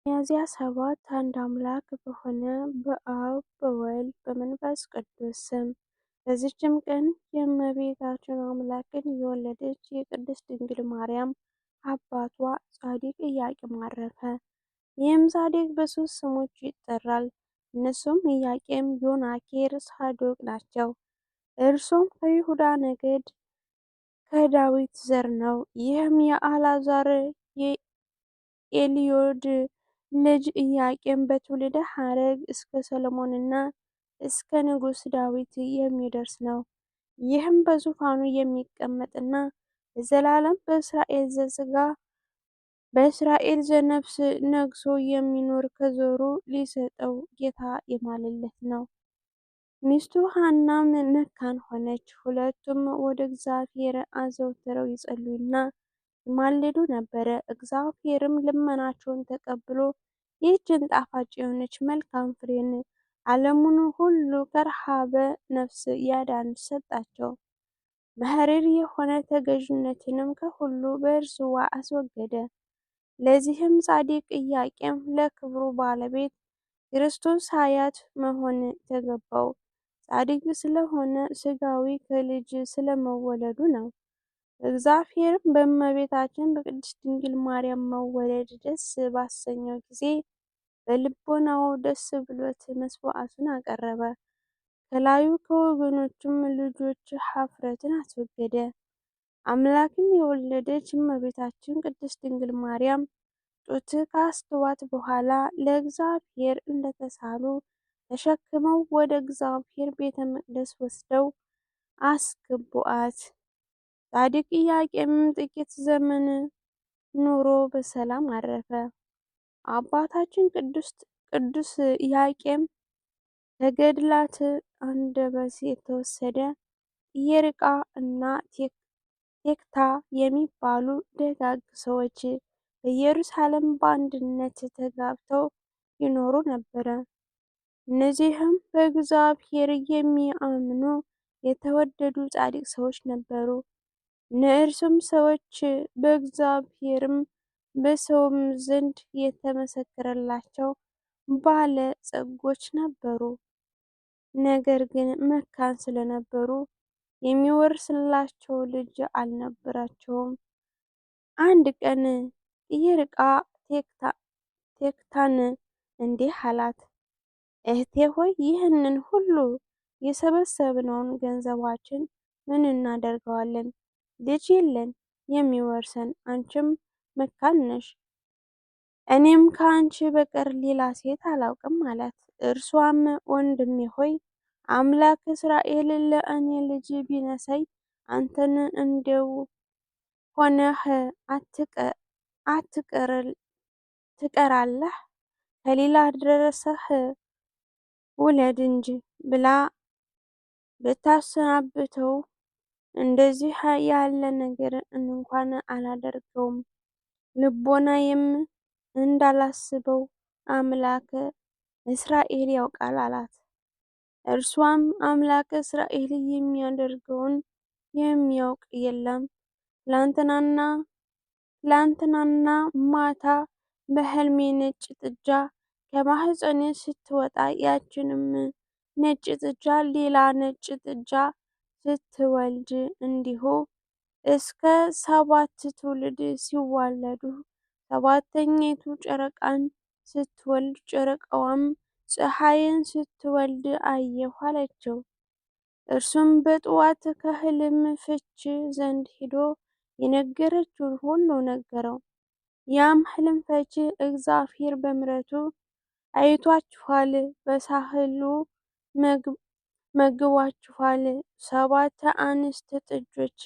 ሚያዝያ 7 አንድ አምላክ በሆነ በአብ በወልድ በመንፈስ ቅዱስ ስም በዚችም ቀን የእመቤታችን አምላክን የወለደች የቅድስት ድንግል ማርያም አባቷ ጻድቅ ኢያቄም አረፈ። ይህም ጻድቅ በሦስት ስሞች ይጠራል። እነሱም ኢያቄም፣ ዮናኬር፣ ሳዶቅ ናቸው። እርሱም ከይሁዳ ነገድ ከዳዊት ዘር ነው። ይህም የአልዓዛር የኤልዮድ ልጅ ኢያቄም በትውልደ ሐረግ እስከ ሰሎሞንና እስከ ንጉሥ ዳዊት የሚደርስ ነው። ይህም በዙፋኑ የሚቀመጥና ለዘላለም በእስራኤል ዘነፍስ ነግሶ የሚኖር ከዘሩ ሊሰጠው ጌታ የማለለት ነው። ሚስቱ ሐናም መካን ሆነች። ሁለቱም ወደ እግዚአብሔር አዘውትረው ይጸልዩና ይማልዱ ነበረ። እግዚአብሔርም ልመናቸውን ተቀብሎ ይህችን ጣፋጭ የሆነች መልካም ፍሬን ዓለሙን ሁሉ ከረሃበ ነፍስ ያዳን ሰጣቸው። መሐሪር የሆነ ተገዥነትንም ከሁሉ በእርስዋ አስወገደ። ለዚህም ጻድቅ ኢያቄም ለክብሩ ባለቤት ክርስቶስ አያት መሆን ተገባው። ጻድቅ ስለሆነ ሥጋዊ ከልጅ ስለመወለዱ ነው። እግዚአብሔርም በእመቤታችን በቅድስት ድንግል ማርያም መወለድ ደስ ባሰኘው ጊዜ በልቦናው ደስ ብሎት መስዋዕቱን አቀረበ። ከላዩ ከወገኖቹም ልጆች ኀፍረትን አስወገደ። አምላክን የወለደች እመቤታችን ቅድስት ድንግል ማርያም ጡት ካስተዋት በኋላ ለእግዚአብሔር እንደተሳሉ ተሸክመው ወደ እግዚአብሔር ቤተ መቅደስ ወስደው አስገቡአት። ጻድቅ ኢያቄምም ጥቂት ዘመን ኑሮ በሰላም አረፈ። አባታችን ቅዱስ ኢያቄም ከገድላት አንደበት የተወሰደ ኢየርቃ እና ቴክታ የሚባሉ ደጋግ ሰዎች በኢየሩሳሌም በአንድነት ተጋብተው ይኖሩ ነበረ። እነዚህም በእግዚአብሔር የሚያምኑ የተወደዱ ጻድቅ ሰዎች ነበሩ። እነርሱም ሰዎች በእግዚአብሔርም በሰውም ዘንድ የተመሰከረላቸው ባለ ጸጎች ነበሩ። ነገር ግን መካን ስለነበሩ የሚወርስላቸው ልጅ አልነበራቸውም። አንድ ቀን ኢየርቃ ቴክታን እንዲህ አላት፣ እህቴ ሆይ ይህንን ሁሉ የሰበሰብነውን ገንዘባችን ምን እናደርገዋለን? ልጅ የለን የሚወርሰን፣ አንቺም መካን ነሽ፣ እኔም ከአንቺ በቀር ሌላ ሴት አላውቅም አላት። እርሷም ወንድሜ ሆይ አምላክ እስራኤል ለእኔ ልጅ ቢነሳኝ አንተን እንደው ሆነህ ትቀራለህ፣ ከሌላ ድረሰህ ውለድ እንጂ ብላ ብታሰናብተው እንደዚህ ያለ ነገር እንኳን አላደርገውም፣ ልቦናዬም እንዳላስበው አምላክ እስራኤል ያውቃል አላት። እርሷም አምላክ እስራኤል የሚያደርገውን የሚያውቅ የለም። ትላንትናና ማታ በሕልሜ ነጭ ጥጃ ከማኅፀኔ ስትወጣ ያችንም ነጭ ጥጃ ሌላ ነጭ ጥጃ ስትወልድ እንዲሁ እስከ 7 ትውልድ ሲዋለዱ ሰባተኛይቱ ጨረቃን ስትወልድ ጨረቃዋም ፀሐይን ስትወልድ አየሁ አለችው። እርሱም በጠዋት ከሕልም ፍቺ ዘንድ ሄዶ የነገረችውን ሁሉ ነገረው። ያም ሕልም ፈቺ እግዚአብሔር በምሕረቱ አይቷችኋል፣ በሳህሉ መግቧችኋል፣ 7 አንስት ጥጆች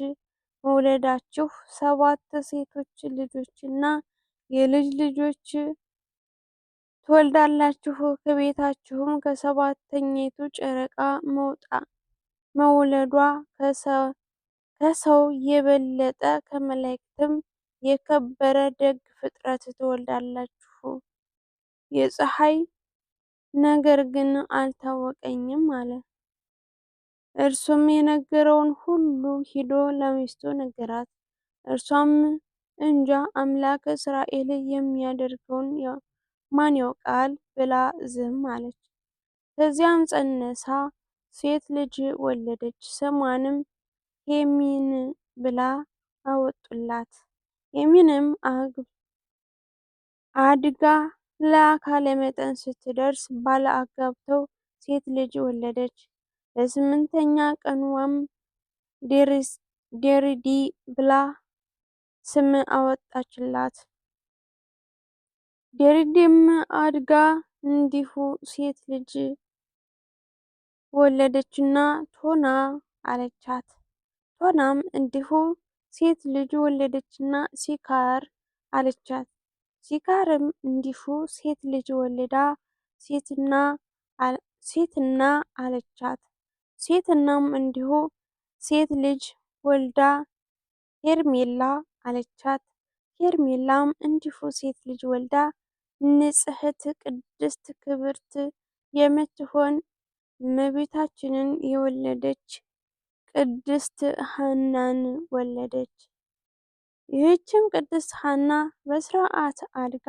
መውለዳችሁ 7 ሴቶች ልጆችና የልጅ ልጆች ትወልዳላችሁ። ከቤታችሁም ከሰባተኛይቱ ጨረቃ መውለዷ ከሰው የበለጠ ከመላእክትም የከበረ ደግ ፍጥረት ትወልዳላችሁ። የፀሐይ ነገር ግን አልታወቀኝም አለ። እርሱም የነገረውን ሁሉ ሂዶ ለሚስቱ ነገራት። እርሷም እንጃ አምላክ እስራኤል የሚያደርገውን ማን ያውቃል ብላ ዝም አለች። ከዚያም ጸንሳ ሴት ልጅ ወለደች። ስሟንም ሄሚን ብላ አወጡላት። ሄሚንም አድጋ ለአካለ መጠን ስትደርስ ባል አጋብተው ሴት ልጅ ወለደች። በስምንተኛ ቀኗም ዴሪዲ ብላ ስም አወጣችላት። ዴሪዲም አድጋ እንዲሁ ሴት ልጅ ወለደችና ቶና አለቻት። ቶናም እንዲሁ ሴት ልጅ ወለደችና ሲካር አለቻት። ሲካርም እንዲሁ ሴት ልጅ ወልዳ ሴትና አለቻት። ሴትናም እንዲሁ ሴት ልጅ ወልዳ ሄርሜላ አለቻት። ሄርሜላም እንዲሁ ሴት ልጅ ወልዳ ንጽሕት ቅድስት ክብርት የምትሆን እመቤታችንን የወለደች ቅድስት ሐናን ወለደች። ይህችም ቅድስት ሐና በስርዓት አድጋ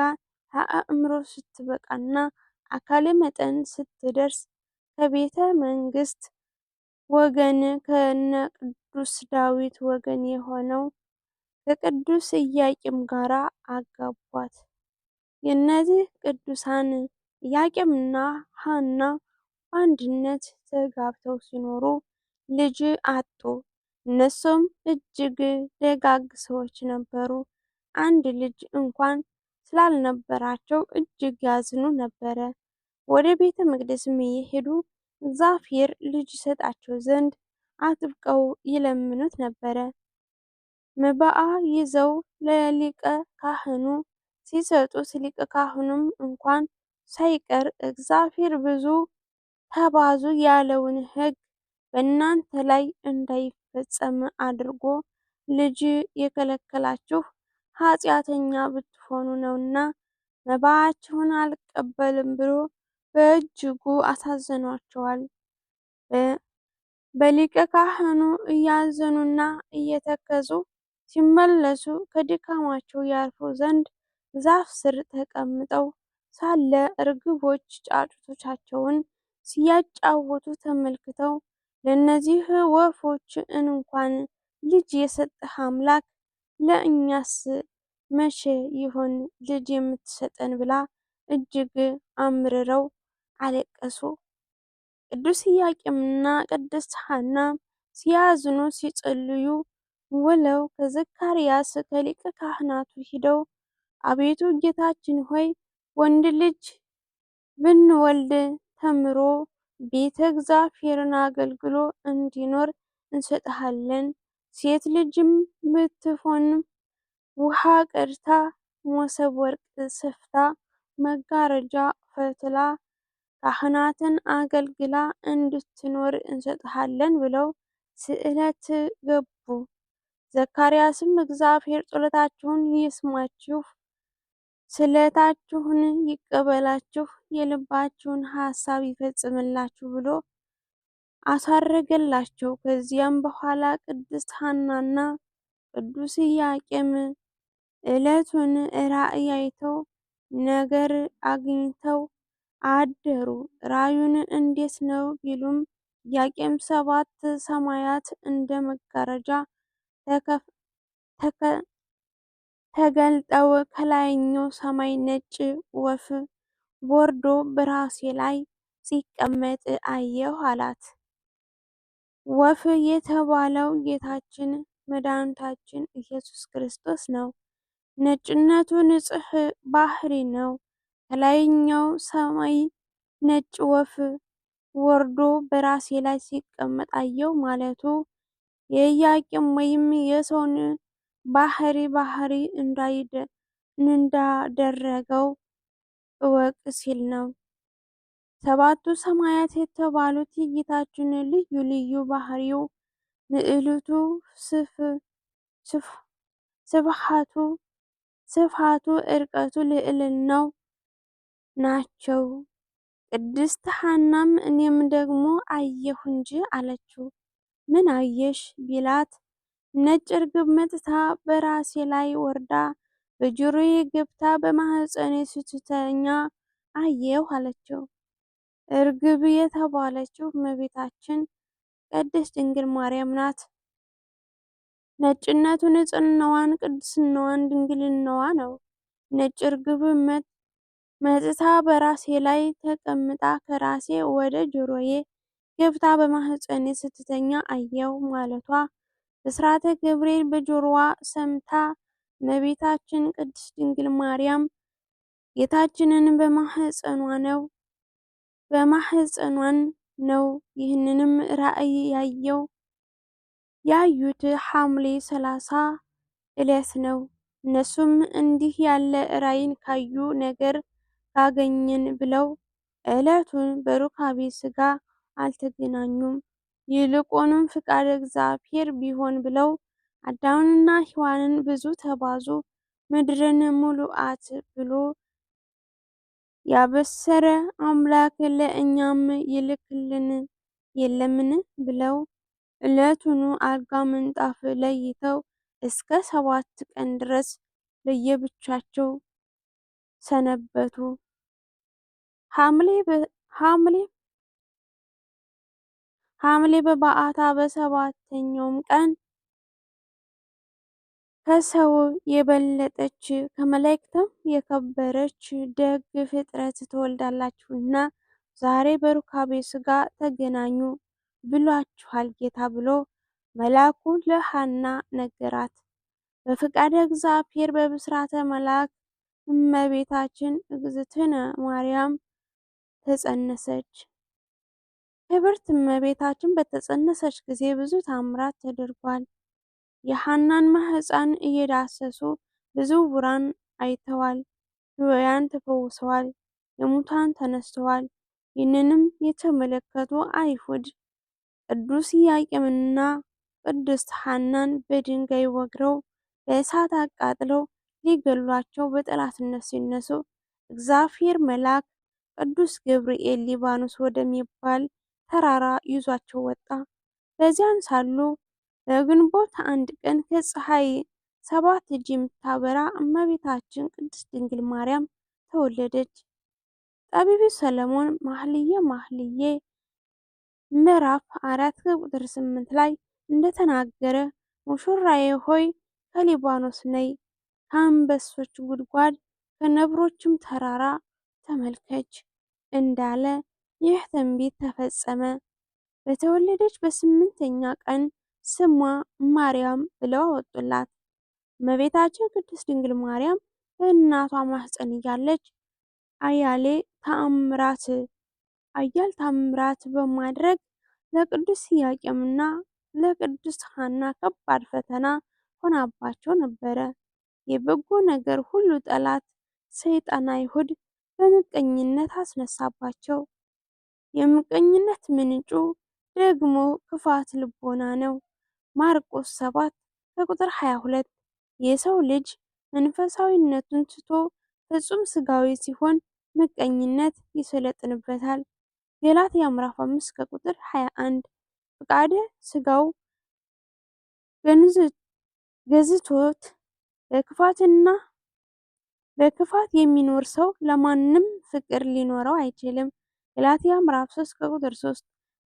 ለአእምሮ ስትበቃና አካለ መጠን ስትደርስ ከቤተ መንግስት ወገን ከነ ቅዱስ ዳዊት ወገን የሆነው ከቅዱስ ኢያቄም ጋር አጋቧት። የእነዚህ ቅዱሳን ኢያቄምና ሐና በአንድነት ተጋብተው ሲኖሩ ልጅ አጡ። እነሱም እጅግ ደጋግ ሰዎች ነበሩ። አንድ ልጅ እንኳን ስላልነበራቸው እጅግ ያዝኑ ነበረ። ወደ ቤተ መቅደስም እየሄዱ እግዚአብሔር ልጅ ይሰጣቸው ዘንድ አጥብቀው ይለምኑት ነበረ። መባዓ ይዘው ለሊቀ ካህኑ ሲሰጡት ሊቀ ካህኑም እንኳን ሳይቀር እግዚአብሔር ብዙ ተባዙ ያለውን ሕግ በእናንተ ላይ እንዳይፈጸም አድርጎ ልጅ የከለከላችሁ ኃጢአተኛ ብትሆኑ ነውና መባዓችሁን አልቀበልም ብሎ በእጅጉ አሳዝኗቸዋል። በሊቀ ካህኑ እያዘኑና እየተከዙ ሲመለሱ ከድካማቸው ያርፉ ዘንድ ዛፍ ስር ተቀምጠው ሳለ እርግቦች ጫጩቶቻቸውን ሲያጫውቱ ተመልክተው ለእነዚህ ወፎች እንኳን ልጅ የሰጠህ አምላክ ለእኛስ መቼ ይሆን ልጅ የምትሰጠን ብላ እጅግ አምርረው አለቀሱ። ቅዱስ ኢያቄምና ቅድስት ሐና ሲያዝኑ ሲጸልዩ ውለው ከዘካርያስ ከሊቀ ካህናቱ ሂደው አቤቱ ጌታችን ሆይ ወንድ ልጅ ብንወልድ ተምሮ ቤተ እግዚአብሔርን አገልግሎ እንዲኖር እንሰጥሃለን። ሴት ልጅም ብትሆን ውሃ ቀድታ ሞሰብ ወርቅ ሰፍታ መጋረጃ ፈትላ ካህናትን አገልግላ እንድትኖር እንሰጥሃለን ብለው ስዕለት ገቡ። ዘካርያስም እግዚአብሔር ጸሎታችሁን ይስማችሁ፣ ስለታችሁን ይቀበላችሁ፣ የልባችሁን ሐሳብ ይፈጽምላችሁ ብሎ አሳረገላቸው። ከዚያም በኋላ ቅድስት ሐናና ቅዱስ ኢያቄም ዕለቱን ራእይ አይተው ነገር አግኝተው አደሩ። ራዩን እንዴት ነው ቢሉም ኢያቄም 7 ሰማያት እንደ መጋረጃ ተገልጠው ከላይኛው ሰማይ ነጭ ወፍ ወርዶ በራሴ ላይ ሲቀመጥ አየሁ አላት። ወፍ የተባለው ጌታችን መድኃኒታችን ኢየሱስ ክርስቶስ ነው። ነጭነቱ ንጽሕ ባህሪ ነው። ከላይኛው ሰማይ ነጭ ወፍ ወርዶ በራሴ ላይ ሲቀመጥ አየሁ ማለቱ የኢያቄም ወይም የሰውን ባህሪ እንዳደረገው እወቅ ሲል ነው። 7ቱ ሰማያት የተባሉት የጌታችን ልዩ ልዩ ባህሪው ምዕልቱ ስፍሃቱ እርቀቱ ልዕልናው ናቸው። ቅድስት ሐናም እኔም ደግሞ አየሁ እንጂ አለችው። ምን አየሽ ቢላት ነጭ እርግብ መጥታ በራሴ ላይ ወርዳ በጆሮዬ ገብታ በማኅፀኔ ስትተኛ አየሁ አለችው። እርግብ የተባለችው እመቤታችን ቅድስት ድንግል ማርያም ናት። ነጭነቱ ንጽሕናዋን፣ ቅድስናዋን፣ ድንግልናዋ ነው። ነጭ እርግብ መጥታ በራሴ ላይ ተቀምጣ ከራሴ ወደ ጆሮዬ ገብታ በማኅፀኔ ስትተኛ አየሁ ማለቷ ብስራተ ገብርኤል በጆሮዋ ሰምታ እመቤታችን ቅድስት ድንግል ማርያም ጌታችንን በማኅፀኗን ነው። ይህንንም ራእይ ያዩት ሐምሌ 30 ዕለት ነው። እነሱም እንዲህ ያለ ራእይን ካዩ ነገር ካገኘን ብለው ዕለቱን በሩካቤ ሥጋ አልተገናኙም። ይልቁንም ፍቃደ እግዚአብሔር ቢሆን ብለው አዳምንና ሔዋንን ብዙ ተባዙ ምድርን ሙሉአት ብሎ ያበሰረ አምላክ ለእኛም ይልክልን የለምን ብለው ዕለቱን አልጋ ምንጣፍ ለይተው እስከ 7 ቀን ድረስ ለየብቻቸው ሰነበቱ። ሐምሌ በበዓታ በሰባተኛውም ቀን ከሰው የበለጠች ከመላእክትም የከበረች ደግ ፍጥረት ትወልዳላችሁና ዛሬ በሩካቤ ሥጋ ተገናኙ ብሏችኋል ጌታ ብሎ መልአኩ ለሐና ነገራት። በፈቃደ እግዚአብሔር በብስራተ መልአክ እመቤታችን እግዝእትነ ማርያም ተጸነሰች። ክብርት እመቤታችን በተጸነሰች ጊዜ ብዙ ታምራት ተደርጓል። የሐናን ማኅፀን እየዳሰሱ ብዙ ዕውራን አይተዋል፣ ድውያን ተፈውሰዋል፣ የሙታን ተነስተዋል። ይህንንም የተመለከቱ አይሁድ ቅዱስ ኢያቄምንና ቅድስት ሐናን በድንጋይ ወግረው በእሳት አቃጥለው ሊገሏቸው በጠላትነት ሲነሱ እግዚአብሔር መልአክ ቅዱስ ገብርኤል ሊባኖስ ወደሚባል ተራራ ይዟቸው ወጣ። በዚያን ሳሉ በግንቦት 1 ቀን ከፀሐይ 7 እጅ የምታበራ እመቤታችን ቅድስት ድንግል ማርያም ተወለደች። ጠቢቡ ሰለሞን መኃልየ መኃልይ ምዕራፍ 4 ቁጥር 8 ላይ እንደተናገረ ሙሽራዬ ሆይ ከሊባኖስ ነይ፣ ከአንበሶች ጉድጓድ ከነብሮችም ተራራ ተመልከች እንዳለ ይህ ትንቢት ተፈጸመ። በተወለደች በ8ኛ ቀን ስሟ ማርያም ብለው አወጡላት። እመቤታችን ቅድስት ድንግል ማርያም በእናቷ ማኅፀን እያለች አያሌ ተአምራት በማድረግ ለቅዱስ ኢያቄምና ለቅድስት ሐና ከባድ ፈተና ሆናባቸው ነበረ። የበጎ ነገር ሁሉ ጠላት ሰይጣን አይሁድ በምቀኝነት አስነሳባቸው። የምቀኝነት ምንጩ ደግሞ ክፋት ልቦና ነው። ማርቆስ 7 ከቁጥር 22 የሰው ልጅ መንፈሳዊነቱን ትቶ ፍጹም ሥጋዊ ሲሆን ምቀኝነት ይሰለጥንበታል። ገላትያ ምዕራፍ 5 ከቁጥር 21 ፈቃደ ሥጋው ገዝቶት በክፋት የሚኖር ሰው ለማንም ፍቅር ሊኖረው አይችልም። ገላትያ ምዕራፍ 3 ከቁጥር 3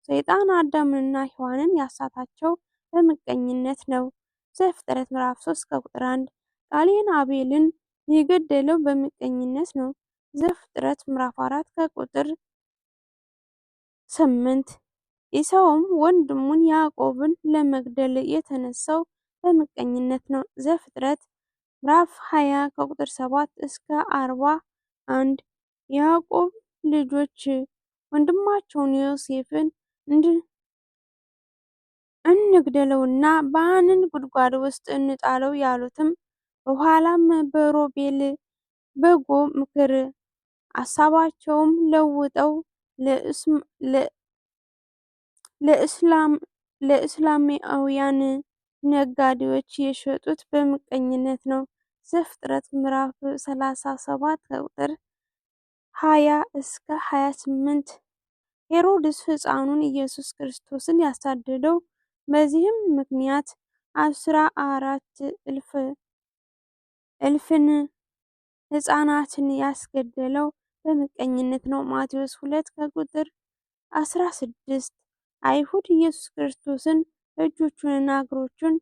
ሰይጣን አዳምንና ሔዋንን ያሳታቸው በምቀኝነት ነው። ዘፍጥረት ምዕራፍ 3 ከቁጥር 1 ቃየን አቤልን የገደለው በምቀኝነት ነው። ዘፍጥረት ምዕራፍ 4 ከቁጥር 8 ኢሳውም ወንድሙን ያዕቆብን ለመግደል የተነሳው በምቀኝነት ነው። ዘፍጥረት ምዕራፍ 20 ከቁጥር 7 እስከ 41 የያዕቆብ ልጆች ወንድማቸውን ዮሴፍን እንግደለውና በአንን ጉድጓድ ውስጥ እንጣለው ያሉትም በኋላም በሮቤል በጎ ምክር አሳባቸውም ለውጠው ለእስላማውያን ነጋዴዎች የሸጡት በምቀኝነት ነው። ዘፍጥረት ምዕራፍ 37 ከቁጥር 20 እስከ 28 ሄሮድስ ሕፃኑን ኢየሱስ ክርስቶስን ያሳደደው በዚህም ምክንያት 14,000 እልፍን ሕፃናትን ያስገደለው በምቀኝነት ነው። ማቴዎስ 2 ከቁጥር 16 አይሁድ ኢየሱስ ክርስቶስን እጆቹንና እግሮቹን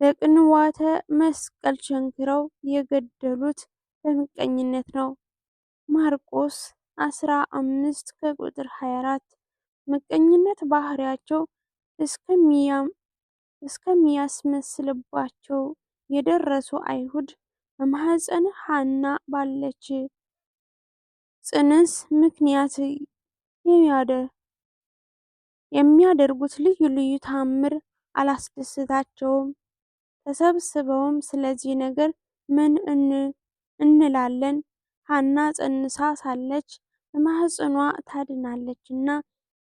በቅንዋተ መስቀል ቸንክረው የገደሉት በምቀኝነት ነው። ማርቆስ 15 ከቁጥር 24 ምቀኝነት ባህሪያቸው እስከሚያስመስልባቸው የደረሱ አይሁድ በማኅፀነ ሐና ባለች ጽንስ ምክንያት የሚያደርጉት ልዩ ልዩ ተአምር አላስደሰታቸውም። ተሰብስበውም ስለዚህ ነገር ምን እንላለን? ሐና ጸንሳ ሳለች በማኅፀኗ ታድናለችና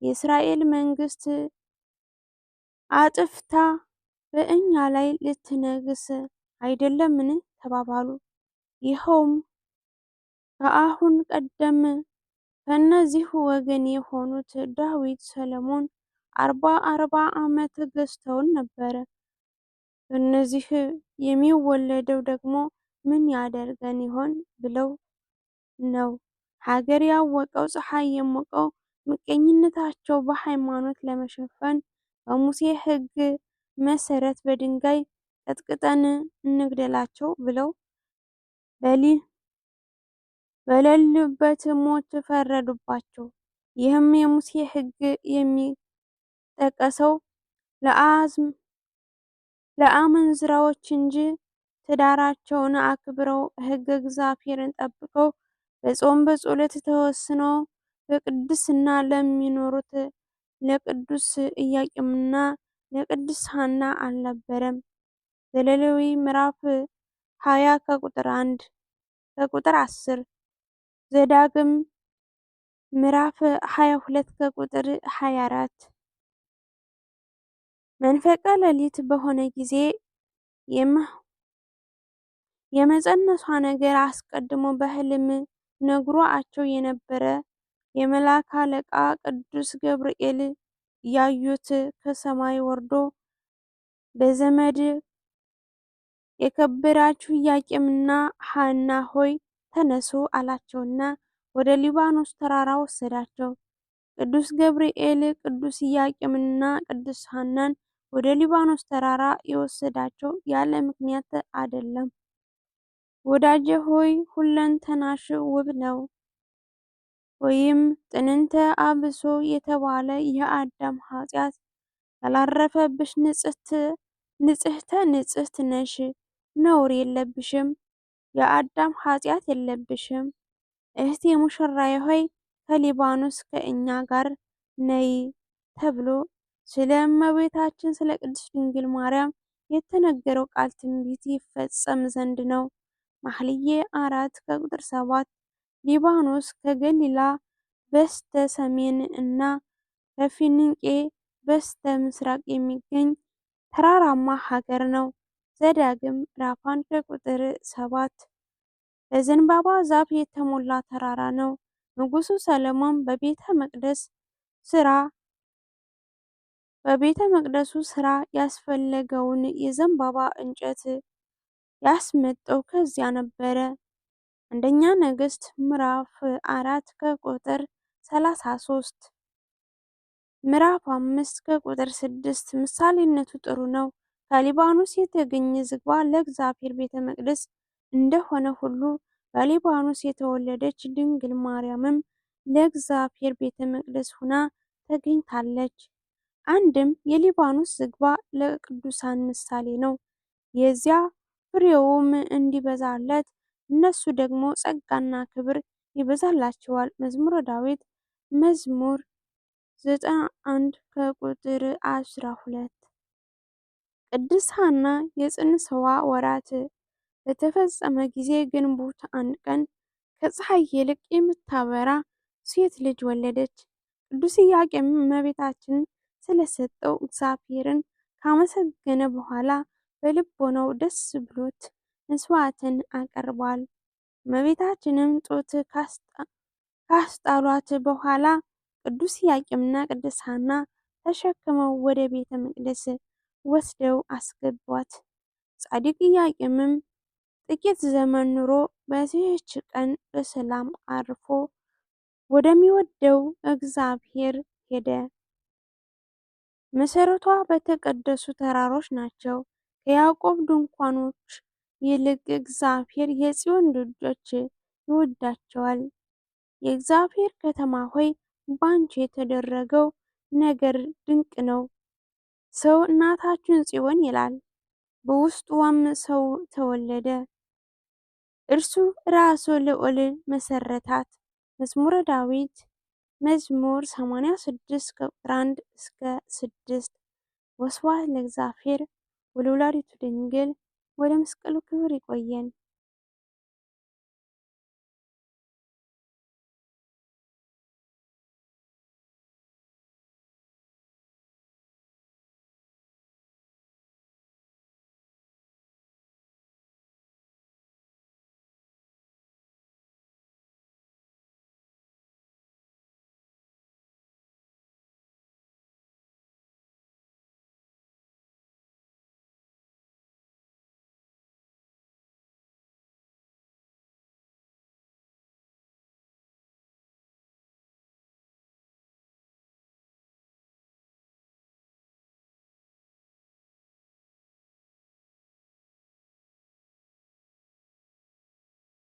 የእስራኤል መንግሥት አጥፍታ በእኛ ላይ ልትነግስ አይደለምን? ተባባሉ። ይኸውም ከአሁን ቀደም ከእነዚህ ወገን የሆኑት ዳዊት፣ ሰሎሞን 40 ዓመት ገዝተውን ነበር። ከእነዚህ የሚወለደው ደግሞ ምን ያደርገን ይሆን ብለው ነው። ሀገር ያወቀው ፀሐይ የሞቀው ምቀኝነታቸው በሃይማኖት ለመሸፈን በሙሴ ሕግ መሰረት በድንጋይ ቀጥቅጠን እንግደላቸው ብለው በሌሉበት ሞት ፈረዱባቸው። ይህም የሙሴ ሕግ የሚጠቀሰው ለአመንዝራዎች እንጂ ትዳራቸውን አክብረው ሕገ እግዚአብሔርን ጠብቀው በጾም በጸሎት ተወስነው በቅድስና ለሚኖሩት ለቅዱስ ኢያቄምና ለቅድስት ሐና አልነበረም። ዘሌዋዊ ምዕራፍ 20 ከቁጥር 10፣ ዘዳግም ምዕራፍ 22 ከቁጥር 24። መንፈቀ ሌሊት በሆነ ጊዜ የመጸነሷ ነገር አስቀድሞ በሕልም ነግሯቸው የነበረ የመላእክት አለቃ ቅዱስ ገብርኤል ያዩት ከሰማይ ወርዶ በዘመድ የከበራችሁ ኢያቄምና ሐና ሆይ ተነሱ አላቸውና ወደ ሊባኖስ ተራራ ወሰዳቸው። ቅዱስ ገብርኤል ቅዱስ ኢያቄምንና ቅድስት ሐናን ወደ ሊባኖስ ተራራ የወሰዳቸው ያለ ምክንያት አይደለም። ወዳጄ ሆይ ሁለንተናሽ ውብ ነው። ወይም ጥንተ አብሶ የተባለ የአዳም ኃጢአት ያላረፈብሽ ንጽሕተ ንጽሕት ነሽ፣ ነውር የለብሽም፣ የአዳም ኃጢአት የለብሽም። እህቴ ሙሽራዬ ሆይ ከሊባኖስ ከእኛ ጋር ነይ ተብሎ ስለ እመቤታችን ስለ ቅድስት ድንግል ማርያም የተነገረው ቃል ትንቢት ይፈጸም ዘንድ ነው። መኃልየ 4 ከቁጥር 7 ሊባኖስ ከገሊላ በስተ ሰሜን እና ከፊንቄ በስተ ምስራቅ የሚገኝ ተራራማ ሀገር ነው። ዘዳግም ምዕራፍ 1 ከቁጥር 7 በዘንባባ ዛፍ የተሞላ ተራራ ነው። ንጉሡ ሰሎሞን በቤተ መቅደሱ ሥራ ያስፈለገውን የዘንባባ እንጨት ያስመጣው ከዚያ ነበረ። አንደኛ ነገሥት ምዕራፍ 4 ከቁጥር 33፣ ምዕራፍ 5 ከቁጥር 6 ምሳሌነቱ ጥሩ ነው። ከሊባኖስ የተገኘ ዝግባ ለእግዚአብሔር ቤተ መቅደስ እንደሆነ ሁሉ በሊባኖስ የተወለደች ድንግል ማርያምም ለእግዚአብሔር ቤተ መቅደስ ሆና ተገኝታለች። አንድም የሊባኖስ ዝግባ ለቅዱሳን ምሳሌ ነው። የዚያ ፍሬውም እንዲበዛለት እነሱ ደግሞ ጸጋና ክብር ይበዛላቸዋል። መዝሙረ ዳዊት መዝሙር 91 ከቁጥር 12። ቅድስት ሐና የጽንሰዋ ወራት በተፈጸመ ጊዜ ግንቦት 1 ቀን ከፀሐይ ይልቅ የምታበራ ሴት ልጅ ወለደች። ቅዱስ ኢያቄም እመቤታችን ስለሰጠው እግዚአብሔርን ካመሰገነ በኋላ በልቦናው ደስ ብሎት መስዋዕትን አቀርቧል። እመቤታችንም ጡት ካስጣሏት በኋላ ቅዱስ ኢያቄምና ቅድስት ሐና ተሸክመው ወደ ቤተ መቅደስ ወስደው አስገቧት። ጻድቅ ኢያቄምም ጥቂት ዘመን ኑሮ በዚህች ቀን በሰላም አርፎ ወደሚወደው እግዚአብሔር ሄደ። መሠረቷ በተቀደሱ ተራሮች ናቸው። ከያዕቆብ ድንኳኖች ይልቅ እግዚአብሔር የጽዮን ልጆች ይወዳቸዋል። የእግዚአብሔር ከተማ ሆይ ባንቺ የተደረገው ነገር ድንቅ ነው። ሰው እናታችን ጽዮን ይላል፣ በውስጧም ሰው ተወለደ። እርሱ ራሱ ልዑል መሰረታት። መዝሙረ ዳዊት መዝሙር 86 ከቁጥር 1 እስከ 6። ወስብሐት ለእግዚአብሔር ወለወላዲቱ ድንግል ወለመስቀሉ ክቡር። ይቆየን።